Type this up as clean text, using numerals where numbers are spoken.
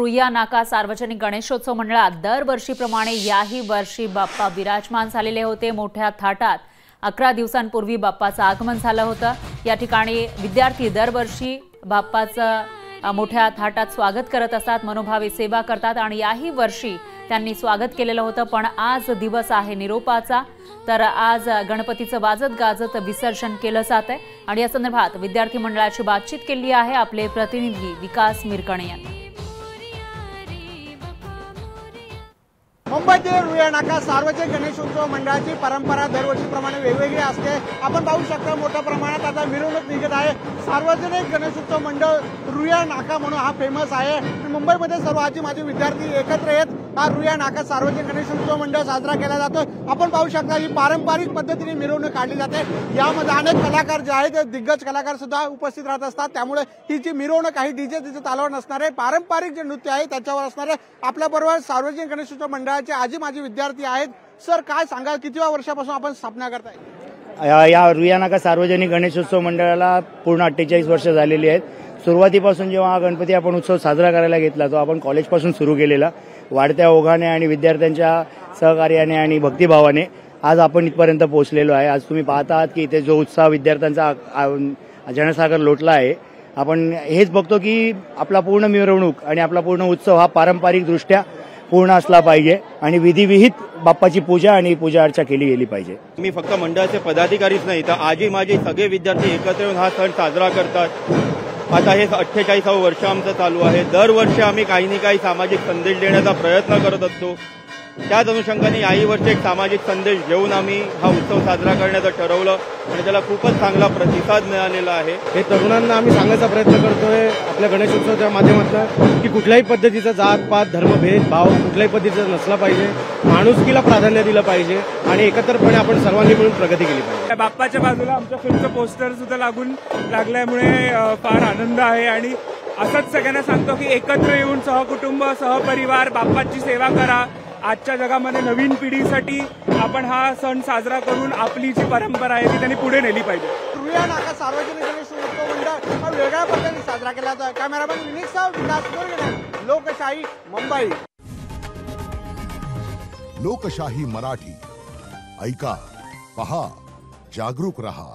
रुईया नाका सार्वजनिक गणेशोत्सव मंडळात दरवर्षीप्रमाणे याही वर्षी बाप्पा विराजमान झालेले होते। मोठ्या थाटात 11 दिवसांपूर्वी बाप्पाचं आगमन झालं होतं। या ठिकाणी विद्यार्थी दरवर्षी बाप्पाचं मोठ्या थाटात स्वागत करत असतात, मनोभावे सेवा करतात आणि याही वर्षी त्यांनी स्वागत केलेलं होतं। पण आज दिवस आहे निरोपाचा, तर आज गणपतीचं वाजत गाजत विसर्जन केलं जात आहे आणि या संदर्भात विद्यार्थी मंडळाची बातचीत केली आहे आपले प्रतिनिधी विकास मिरकणे यांनी। मुंबईतील रुईया नाका सार्वजनिक गणेशोत्सव मंडळाची परंपरा दरवर्षीप्रमाणे वेगवेगळी असते। आपण पाहू शकता मोठ्या प्रमाणात आता मिरवणूक निघत आहे। सार्वजनिक गणेशोत्सव मंडळ रुईया नाका म्हणून हा फेमस आहे। मुंबईमध्ये सर्व आजी माजी विद्यार्थी एकत्र येत हा रुईया नाका सार्वजनिक गणेशोत्सव मंडळ साजरा केला जातो। आपण पाहू शकता ही पारंपरिक पद्धतीने मिरवणूक काढली जाते। यामध्ये अनेक कलाकार जे आहेत दिग्गज कलाकार सुद्धा उपस्थित राहत असतात, त्यामुळे ही जी मिरवणूक आहे डीजे तिचं तालावर नसणार आहे, पारंपरिक जे नृत्य आहे त्याच्यावर असणार आहे। आपल्या बरोबर सार्वजनिक गणेशोत्सव मंडळाचे आजी माजी विद्यार्थी आहेत। सर, काय सांगाल, कितव्या वर्षापासून आपण स्थापना करताय? या रुईया नाका सार्वजनिक गणेशोत्सव मंडळाला पूर्ण 48 वर्ष झालेली आहेत। सुरुवातीपासून जेव्हा हा गणपती आपण उत्सव साजरा करायला घेतला तो आपण कॉलेजपासून सुरू केलेला। वाढत्या ओघाने आणि विद्यार्थ्यांच्या सहकार्याने आणि भक्तिभावाने आज आपण इथपर्यंत पोहोचलेलो आहे। आज तुम्ही पाहता आहात की इथे जो उत्साह विद्यार्थ्यांचा जनसागर लोटला आहे। आपण हेच बघतो की आपला पूर्ण मिरवणूक आणि आपला पूर्ण उत्सव हा पारंपरिकदृष्ट्या पूर्ण असला पाहिजे आणि विधिविहित बाप्पाची पूजा आणि पूजा अर्चा केली गेली पाहिजे। मी फक्त मंडळाचे पदाधिकारीच नाही तर आजी माझे सगळे विद्यार्थी एकत्र येऊन हा सण साजरा करतात। आता हे 48वे वर्ष आमचं चालू आहे। दरवर्षी आम्ही काही ना काही सामाजिक संदेश देण्याचा प्रयत्न करत असतो। त्याच अनुषंगाने याही वर्षी एक सामाजिक संदेश घेऊन आम्ही हा उत्सव साजरा करण्याचं ठरवलं आणि त्याला खूपच चांगला प्रतिसाद मिळालेला आहे। हे तरुणांना आम्ही सांगायचा प्रयत्न करतोय आपल्या गणेशोत्सवाच्या माध्यमातून की कुठल्याही पद्धतीचा जात पात धर्मभेद भाव कुठल्याही पद्धतीचा नसला पाहिजे, माणुसकीला प्राधान्य दिलं पाहिजे आणि एकत्रपणे आपण सर्वांनी मिळून प्रगती केली पाहिजे। बाप्पाच्या बाजूला आमच्या फिल्मचं पोस्टर सुद्धा लागल्यामुळे फार आनंद आहे आणि असंच सगळ्यांना सांगतो की एकत्र येऊन सहकुटुंब सहपरिवार बाप्पाची सेवा करा। आजच्या जगामध्ये नवीन पिढीसाठी आपण हा सण साजरा करून आपली जी परंपरा आहे ती त्यांनी पुढे नेली पाहिजे। रुईया नाका सार्वजनिक गणेशोत्सव मंडळ हा वेगळ्या पद्धतीने साजरा केला जातो। कॅमेरामॅन विनीतसह विकास मिरकणे, लोकशाही, मुंबई। लोकशाही मराठी ऐका, पहा, जागरूक रहा।